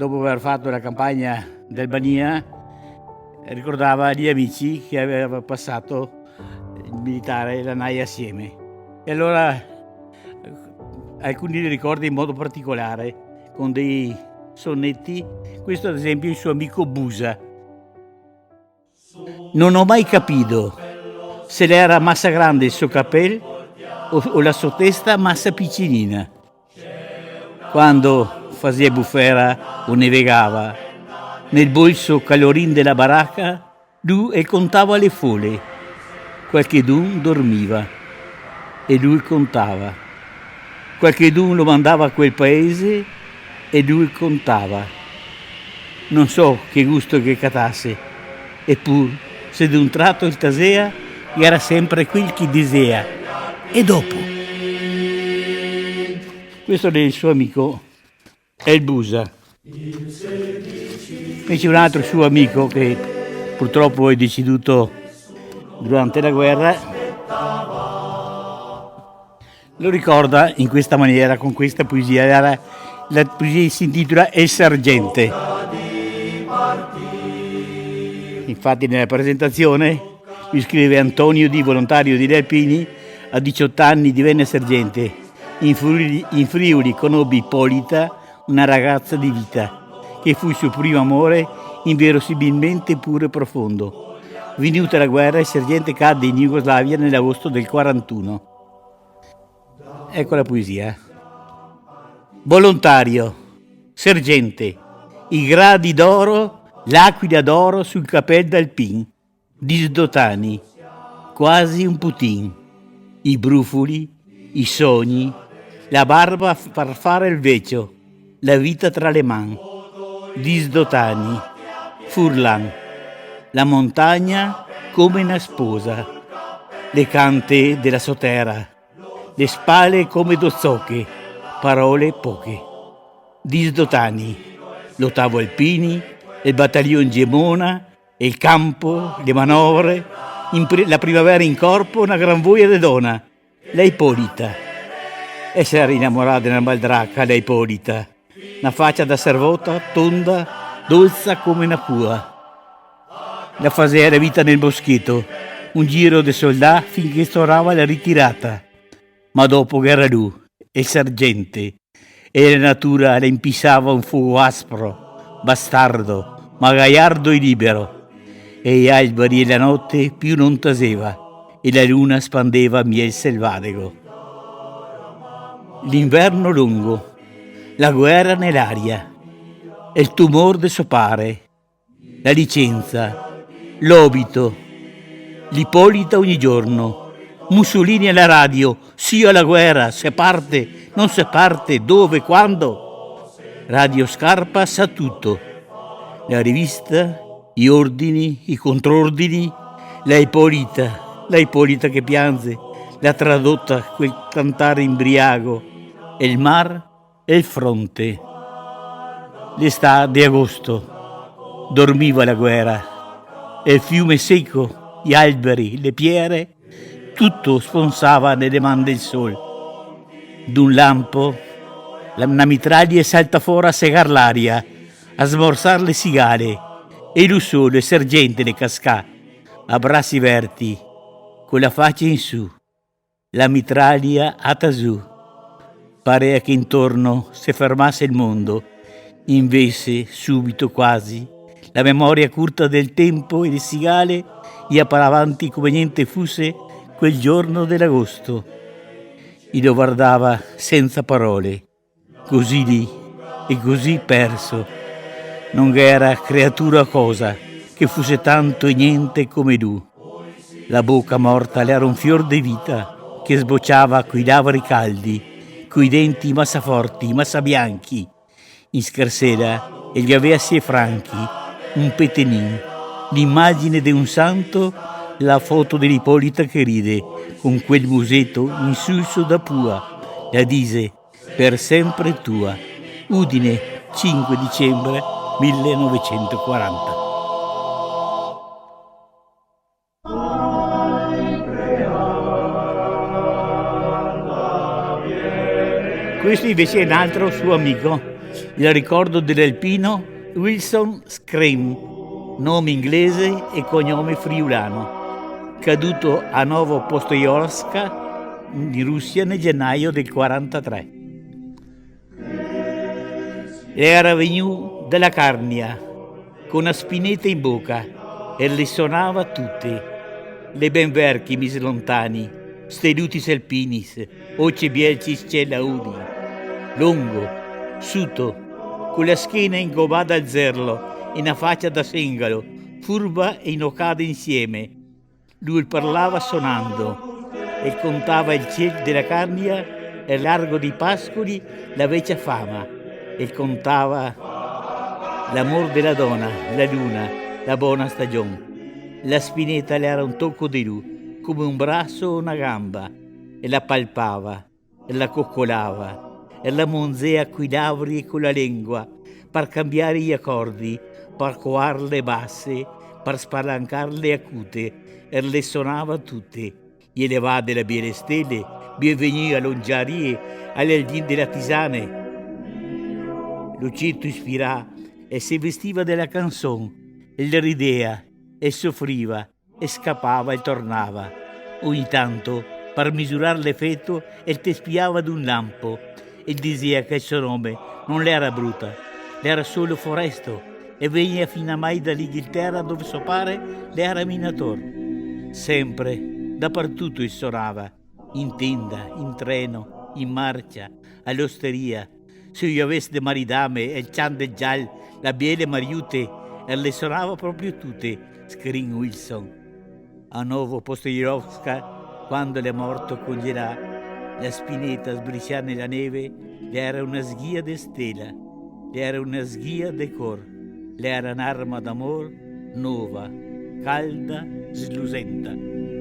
dopo aver fatto la campagna d'Albania, ricordava gli amici che aveva passato il militare, la NAI assieme. E allora alcuni li ricorda in modo particolare, con dei sonnetti. Questo ad esempio il suo amico Busa. Non ho mai capito se le era massa grande il suo capello o la sua testa massa piccinina. Quando faceva bufera o nevegava, nel bolso calorin della baracca, lui e contava le fole. Qualchedun dormiva e lui contava. Qualchedun lo mandava a quel paese e lui contava. Non so che gusto che catasse, eppur se d'un tratto il tasea era sempre quel che disea. E dopo? Questo è il suo amico, è il Busa. Invece un altro suo amico che purtroppo è deceduto durante la guerra, lo ricorda in questa maniera, con questa poesia. La poesia si intitola El Sergente. Infatti nella presentazione lui scrive: Antonio Di, volontario di Alpini, a 18 anni divenne sergente. In Friuli conobbe Ippolita, una ragazza di vita, che fu il suo primo amore, inverosimilmente puro e profondo. Venuta la guerra, il sergente cadde in Jugoslavia nell'agosto del 41. Ecco la poesia. Volontario, sergente, i gradi d'oro, l'aquila d'oro sul capel d'Alpin, disdotani, quasi un Putin, i brufoli, i sogni, la barba per fare il vecchio, la vita tra le mani, disdotani, Furlan, la montagna come una sposa, le cante della sotera, le spalle come dozzocche, parole poche, disdotani, l'ottavo Alpini, il battaglione Gemona, il campo, le manovre, la primavera in corpo, una gran voglia di donna, la Ippolita. E si era innamorata della baldracca, la Ippolita, una faccia da servota, tonda, dolce come una pua. La faceva vita nel boschetto, un giro di soldati finché storava la ritirata. Ma dopo che era lui, il sergente, e la natura le impissava un fuoco aspro, bastardo, ma gaiardo e libero. E gli alberi e la notte più non taseva, e la luna spandeva miel selvatico. L'inverno lungo, la guerra nell'aria, il tumor del sopare, la licenza, l'obito, l'Ippolita ogni giorno, Mussolini alla radio, sì alla guerra, se parte, non se parte, dove, quando. Radio Scarpa sa tutto, la rivista, gli ordini, i contrordini, la Ippolita che piange, la tradotta, quel cantare imbriaco, e il mar e il fronte. L'estate di agosto, dormiva la guerra, e il fiume secco, gli alberi, le pierre, tutto sponsava nelle mani del sol. D'un lampo, una mitraglia salta fuori a segar l'aria, a smorzar le cigale, e lui solo, il sergente, le cascà, a bracci verti, con la faccia in su, la mitraglia a tasù. Parea che intorno si fermasse il mondo, invece, subito quasi, la memoria curta del tempo e le cigale ia per avanti come niente fosse quel giorno dell'agosto. E lo guardava senza parole, così lì e così perso. Non era creatura cosa che fosse tanto e niente come lui. La bocca morta le era un fior di vita che sbocciava coi lavori caldi, coi denti massa forti, massa bianchi. In scarsera e gli aveva sei franchi, un petenin, l'immagine di un santo, la foto dell'Ippolita che ride, con quel musetto insulso da pua. La dise, per sempre tua. Udine, 5 dicembre 1940. Questo invece è un altro suo amico, Il ricordo dell'alpino Wilson Scream, nome inglese e cognome friulano, caduto a Novopostojorska in Russia nel gennaio del 43. Era venuto dalla Carnia con una spinetta in bocca e le suonava tutte. Le ben verchi mis lontani, stedutis alpinis, oce bielcis cella udi. Lungo, suto, con la schiena ingobata al zerlo e una faccia da sengalo, furba e inocada insieme. Lui parlava suonando e contava il ciel della Carnia e largo di pascoli la vecchia fama e contava l'amor della donna, la luna, la buona stagione. La spinetta le era un tocco di lui, come un braccio o una gamba, e la palpava, e la coccolava, e la monzea coi labbri e con la lingua, per cambiare gli accordi, per coarle basse, per spalancarle acute, e le suonava tutte. Gli elevava delle biele stelle, bienvenue all'ongiarie, all'aldin della tisane. Lucetto ispirà e si vestiva della canzone, e le ridea, e soffriva, e scappava e tornava. Ogni tanto, per misurare l'effetto, e te spiava d'un lampo, e diceva che il suo nome non era brutta, era solo Foresto, e veniva fino a mai dall'Inghilterra dove suo padre era minatore. Sempre, dappertutto suonava, in tenda, in treno, in marcia, all'osteria, se io avessi de maridame e il ciandeggial, la biele mariute, e le suonava proprio tutte, Scream Wilson. A Novopostojorska, quando è morto congelà, la spinetta sbriciata nella neve, le era una sghia de stella, le era una sghia de cor, le era un'arma d'amor nuova, calda, slusenta.